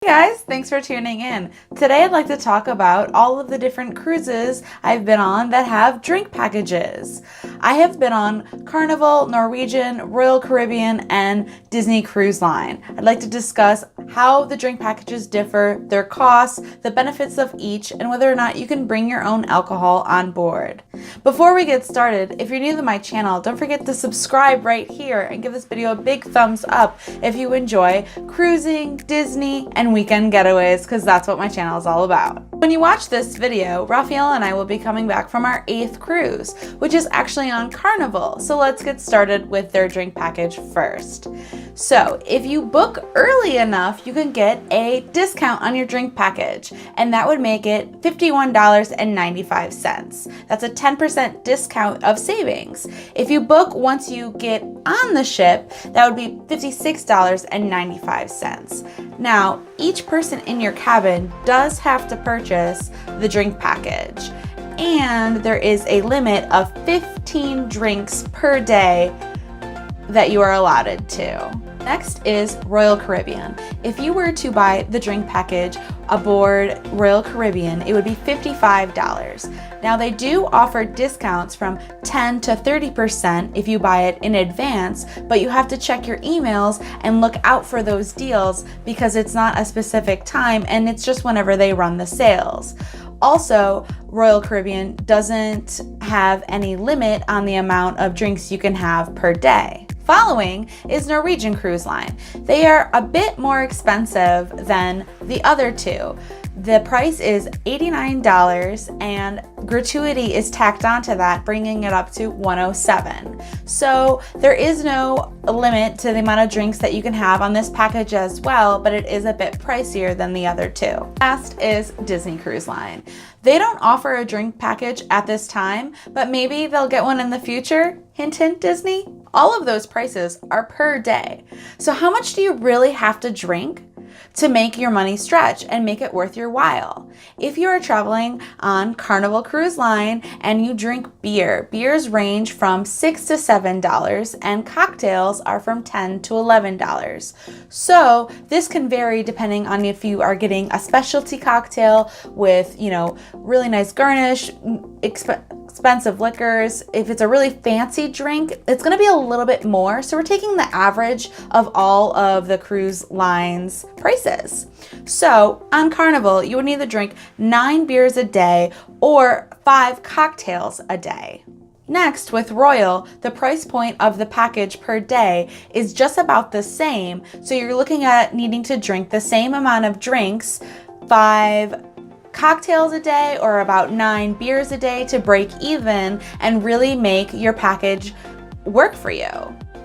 Hey guys, thanks for tuning in. Today I'd like to talk about all of the different cruises I've been on that have drink packages. I have been on Carnival, Norwegian, Royal Caribbean, and Disney Cruise Line. I'd like to discuss how the drink packages differ, their costs, the benefits of each, and whether or not you can bring your own alcohol on board. Before we get started, if you're new to my channel, don't forget to subscribe right here and give this video a big thumbs up if you enjoy cruising, Disney, and weekend getaways, because that's what my channel is all about. When you watch this video, Raphael and I will be coming back from our 8th cruise, which is actually on Carnival. So let's get started with their drink package first. So if you book early enough, you can get a discount on your drink package, and that would make it $51.95. That's a 10% discount of savings. If you book once you get on the ship, that would be $56.95. Now, each person in your cabin does have to purchase the drink package, and there is a limit of 15 drinks per day that you are allotted to. Next is Royal Caribbean. If you were to buy the drink package aboard Royal Caribbean, it would be $55. Now they do offer discounts from 10 to 30% if you buy it in advance, but you have to check your emails and look out for those deals because it's not a specific time and it's just whenever they run the sales. Also, Royal Caribbean doesn't have any limit on the amount of drinks you can have per day. Following is Norwegian Cruise Line. They are a bit more expensive than the other two. The price is $89 and gratuity is tacked onto that, bringing it up to $107. So there is no limit to the amount of drinks that you can have on this package as well, but it is a bit pricier than the other two. Last is Disney Cruise Line. They don't offer a drink package at this time, but maybe they'll get one in the future. Hint, hint, Disney. All of those prices are per day. So how much do you really have to drink to make your money stretch and make it worth your while? If you are traveling on Carnival Cruise Line and you drink beer, beers range from $6 to $7 and cocktails are from $10 to $11. So this can vary depending on if you are getting a specialty cocktail with, really nice garnish, expensive liquors. If it's a really fancy drink, it's going to be a little bit more. So we're taking the average of all of the cruise lines prices. So on Carnival, you would need to drink 9 beers a day or 5 cocktails a day. Next, with Royal, the price point of the package per day is just about the same. So you're looking at needing to drink the same amount of drinks, 5 cocktails a day or about 9 beers a day to break even and really make your package work for you.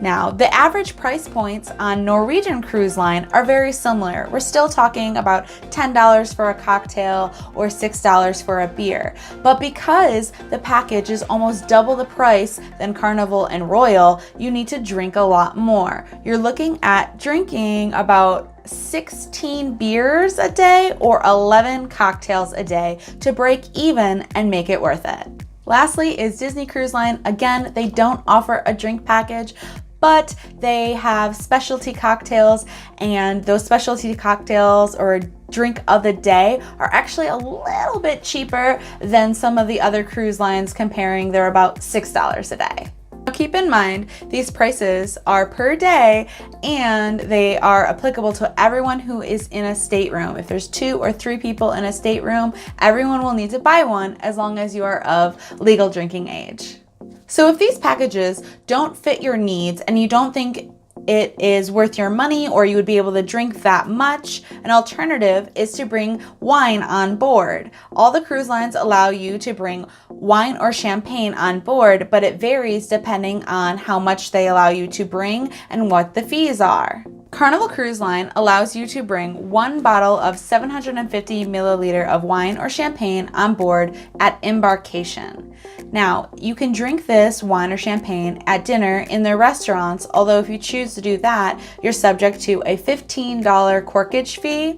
Now, the average price points on Norwegian Cruise Line are very similar. We're still talking about $10 for a cocktail or $6 for a beer. But because the package is almost double the price than Carnival and Royal, you need to drink a lot more. You're looking at drinking about 16 beers a day or 11 cocktails a day to break even and make it worth it. Lastly is Disney Cruise Line. Again, they don't offer a drink package, but they have specialty cocktails, and those specialty cocktails or drink of the day are actually a little bit cheaper than some of the other cruise lines, comparing they're about $6 a day. Now keep in mind, these prices are per day and they are applicable to everyone who is in a stateroom. If there's 2 or 3 people in a stateroom, everyone will need to buy one as long as you are of legal drinking age. So if these packages don't fit your needs and you don't think it is worth your money or you would be able to drink that much, an alternative is to bring wine on board. All the cruise lines allow you to bring wine or champagne on board, but it varies depending on how much they allow you to bring and what the fees are. Carnival Cruise Line allows you to bring 1 bottle of 750 milliliter of wine or champagne on board at embarkation. Now, you can drink this wine or champagne at dinner in their restaurants, although if you choose to do that, you're subject to a $15 corkage fee.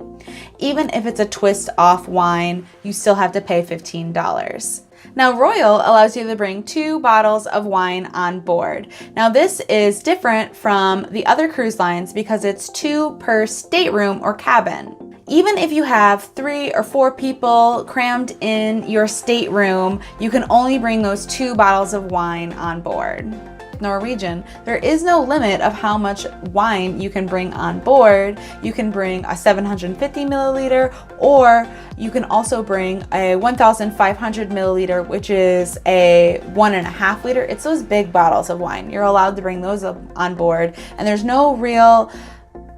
Even if it's a twist off wine, you still have to pay $15. Now, Royal allows you to bring 2 bottles of wine on board. Now, this is different from the other cruise lines because it's 2 per stateroom or cabin. Even if you have 3 or 4 people crammed in your stateroom, you can only bring those 2 bottles of wine on board. Norwegian, there is no limit of how much wine you can bring on board. You can bring a 750 milliliter, or you can also bring a 1,500 milliliter, which is a 1.5 liter. It's those big bottles of wine. You're allowed to bring those on board, and there's no real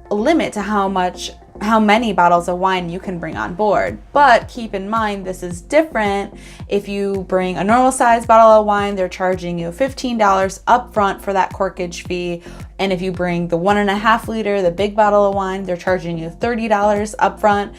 limit to how many bottles of wine you can bring on board. But keep in mind, this is different. If you bring a normal size bottle of wine, they're charging you $15 up front for that corkage fee. And if you bring the 1.5 liter, the big bottle of wine, they're charging you $30 up front.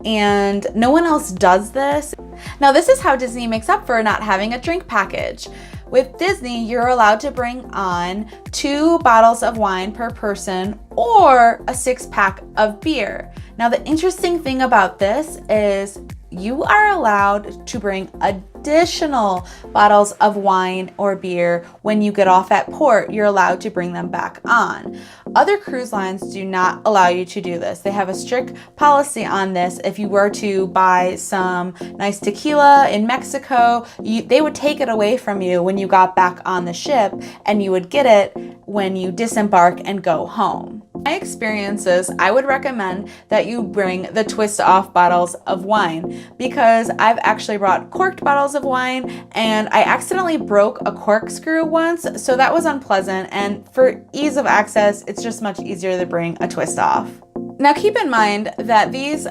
And no one else does this. Now, this is how Disney makes up for not having a drink package. With Disney, you're allowed to bring on 2 bottles of wine per person or a 6-pack of beer. Now, the interesting thing about this is you are allowed to bring additional bottles of wine or beer when you get off at port. You're allowed to bring them back on. Other cruise lines do not allow you to do this. They have a strict policy on this. If you were to buy some nice tequila in Mexico, they would take it away from you when you got back on the ship, and you would get it when you disembark and go home. My experiences, I would recommend that you bring the twist off bottles of wine, because I've actually brought corked bottles of wine and I accidentally broke a corkscrew once, so that was unpleasant, and for ease of access, it's just much easier to bring a twist off. Now keep in mind that these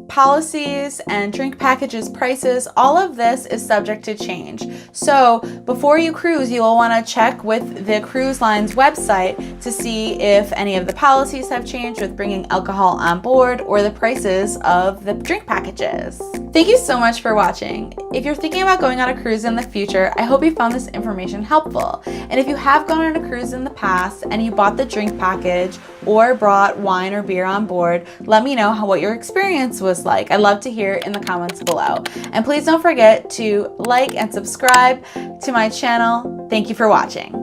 policies and drink packages prices, all of this is subject to change. So before you cruise, you will want to check with the cruise line's website to see if any of the policies have changed with bringing alcohol on board or the prices of the drink packages. Thank you so much for watching. If you're thinking about going on a cruise in the future, I hope you found this information helpful. And if you have gone on a cruise in the past and you bought the drink package or brought wine or beer on board, let me know what your experience was like. I'd love to hear in the comments below. And please don't forget to like and subscribe to my channel. Thank you for watching.